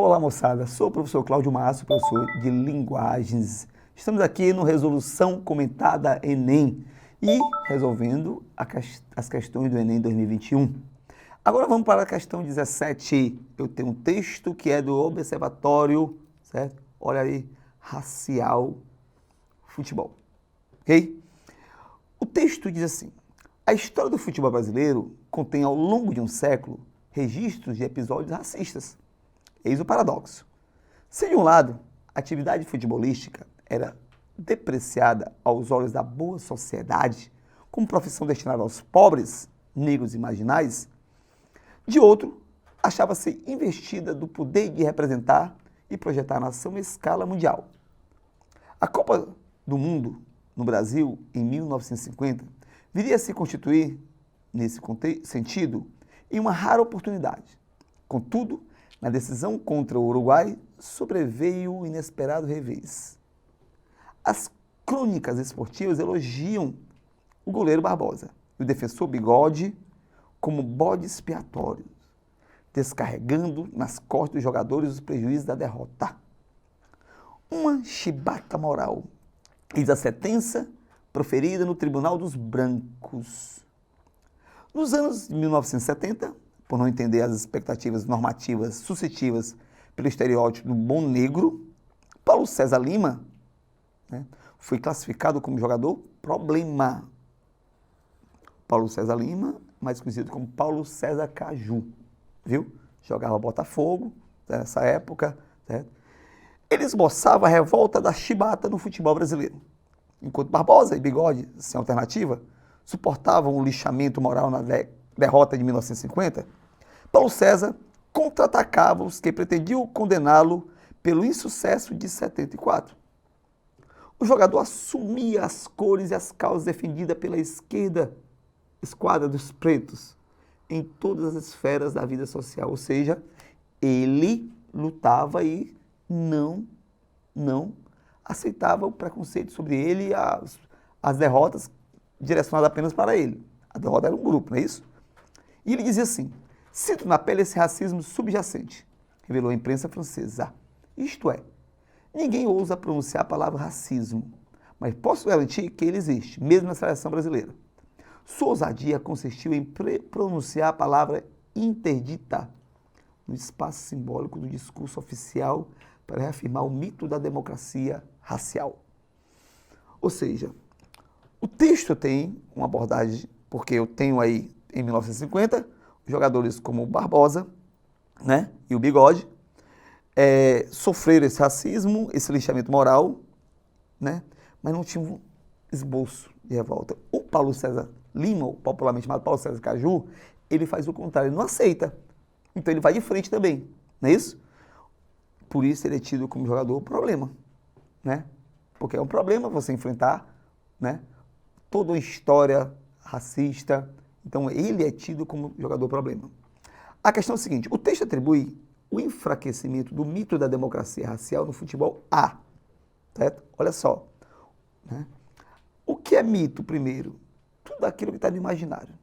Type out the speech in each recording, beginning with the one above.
Olá, moçada. Sou o professor Cláudio Márcio, professor de linguagens. Estamos aqui no Resolução Comentada Enem e resolvendo as questões do Enem 2021. Agora vamos para a questão 17. Eu tenho um texto que é do Observatório, certo? Olha aí, racial, futebol, ok? O texto diz assim: a história do futebol brasileiro contém ao longo de um século registros de episódios racistas. Eis o paradoxo. Se de um lado, a atividade futebolística era depreciada aos olhos da boa sociedade como profissão destinada aos pobres, negros e marginais, de outro, achava-se investida do poder de representar e projetar a nação em escala mundial. A Copa do Mundo no Brasil, em 1950, viria a se constituir, nesse sentido, em uma rara oportunidade. Contudo, na decisão contra o Uruguai, sobreveio o inesperado revés. As crônicas esportivas elogiam o goleiro Barbosa e o defensor Bigode como bode expiatório, descarregando nas costas dos jogadores os prejuízos da derrota. Uma chibata moral, eis a sentença proferida no Tribunal dos Brancos. Nos anos de 1970, por não entender as expectativas normativas suscetíveis pelo estereótipo do bom negro, Paulo César Lima, foi classificado como jogador problema. Paulo César Lima, mais conhecido como Paulo César Caju, viu? Jogava Botafogo nessa época, certo? Ele esboçava a revolta da chibata no futebol brasileiro. Enquanto Barbosa e Bigode, sem alternativa, suportavam o lixamento moral na derrota de 1950, Paulo César contra-atacava os que pretendiam condená-lo pelo insucesso de 74. O jogador assumia as cores e as causas defendidas pela esquadra dos pretos em todas as esferas da vida social, ou seja, ele lutava e não aceitava o preconceito sobre ele e as derrotas direcionadas apenas para ele. A derrota era um grupo, não é isso? E ele dizia assim: sinto na pele esse racismo subjacente, revelou a imprensa francesa. Isto é, ninguém ousa pronunciar a palavra racismo, mas posso garantir que ele existe, mesmo na seleção brasileira. Sua ousadia consistiu em pronunciar a palavra interdita no espaço simbólico do discurso oficial para reafirmar o mito da democracia racial. Ou seja, o texto tem uma abordagem, porque eu tenho aí, em 1950, jogadores como o Barbosa, e o Bigode, sofreram esse racismo, esse lixamento moral, mas não tinham um esboço de revolta. O Paulo César Lima, popularmente chamado Paulo César Caju, ele faz o contrário, ele não aceita. Então ele vai de frente também, não é isso? Por isso ele é tido como jogador problema, Porque é um problema você enfrentar, toda uma história racista. Então ele é tido como jogador problema. A questão é a seguinte: o texto atribui o enfraquecimento do mito da democracia racial no futebol a, certo? Olha só, o que é mito primeiro? Tudo aquilo que está no imaginário,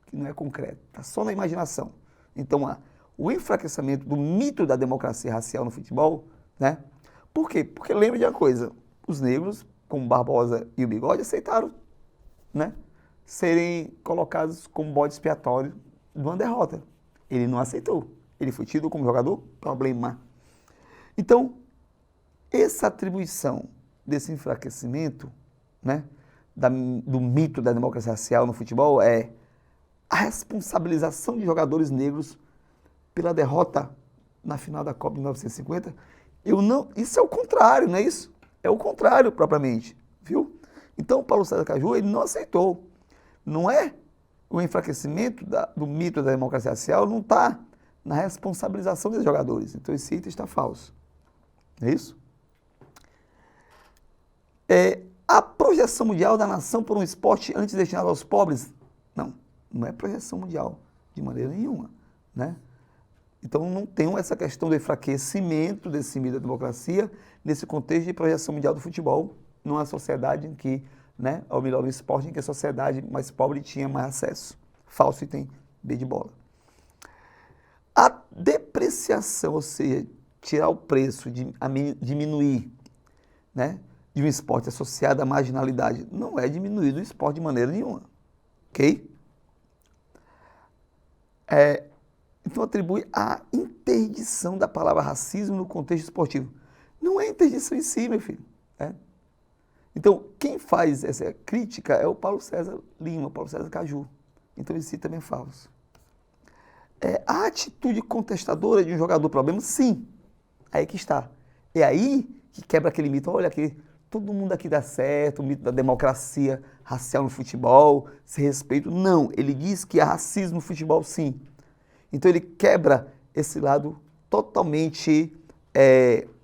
que não é concreto, está só na imaginação. Então, o enfraquecimento do mito da democracia racial no futebol, Por quê? Porque lembra de uma coisa: os negros, como Barbosa e o Bigode, aceitaram, serem colocados como bode expiatório de uma derrota. Ele não aceitou. Ele foi tido como jogador problema. Então, essa atribuição desse enfraquecimento, do mito da democracia racial no futebol é a responsabilização de jogadores negros pela derrota na final da Copa de 1950. Isso é o contrário, não é isso? É o contrário propriamente, viu? Então, o Paulo César Caju, ele não aceitou. Não é o enfraquecimento do mito da democracia racial, não está na responsabilização dos jogadores. Então, esse item está falso. É isso? A projeção mundial da nação por um esporte antes destinado aos pobres? Não é projeção mundial, de maneira nenhuma, Então, não tem essa questão do enfraquecimento desse mito da democracia nesse contexto de projeção mundial do futebol, numa sociedade em que, ou melhor, no esporte em que a sociedade mais pobre tinha mais acesso. Falso item B de bola. A depreciação, ou seja, tirar o preço, diminuir, né, de um esporte associado à marginalidade, não é diminuir do esporte de maneira nenhuma, ok? Então atribui a interdição da palavra racismo no contexto esportivo. Não é interdição em si, meu filho. Né? Então, quem faz essa crítica é o Paulo César Lima, o Paulo César Caju. Então, esse também é falso. A atitude contestadora de um jogador problema, sim. Aí que está. É aí que quebra aquele mito. Olha aqui, todo mundo aqui dá certo, o mito da democracia racial no futebol, se respeito. Não, ele diz que há racismo no futebol, sim. Então ele quebra esse lado totalmente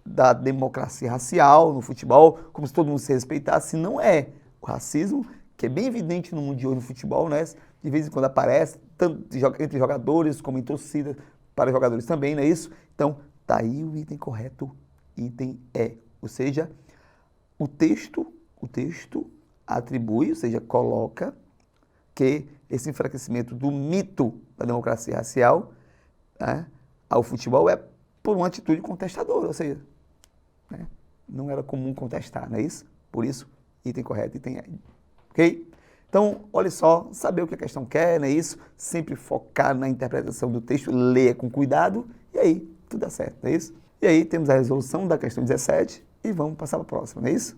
da democracia racial no futebol, como se todo mundo se respeitasse. Não é. O racismo, que é bem evidente no mundo de hoje no futebol, né? De vez em quando aparece, tanto entre jogadores como em torcida para jogadores também, não é isso? Então, tá aí o item correto, item E. Ou seja, o texto atribui, ou seja, coloca que esse enfraquecimento do mito da democracia racial, né, ao futebol é por uma atitude contestadora, ou seja, né, não era comum contestar, não é isso? Por isso, item correto, item E. Ok? Então, olha só, saber o que a questão quer, não é isso? Sempre focar na interpretação do texto, leia com cuidado, e aí tudo dá certo, não é isso? E aí temos a resolução da questão 17 e vamos passar para a próxima, não é isso?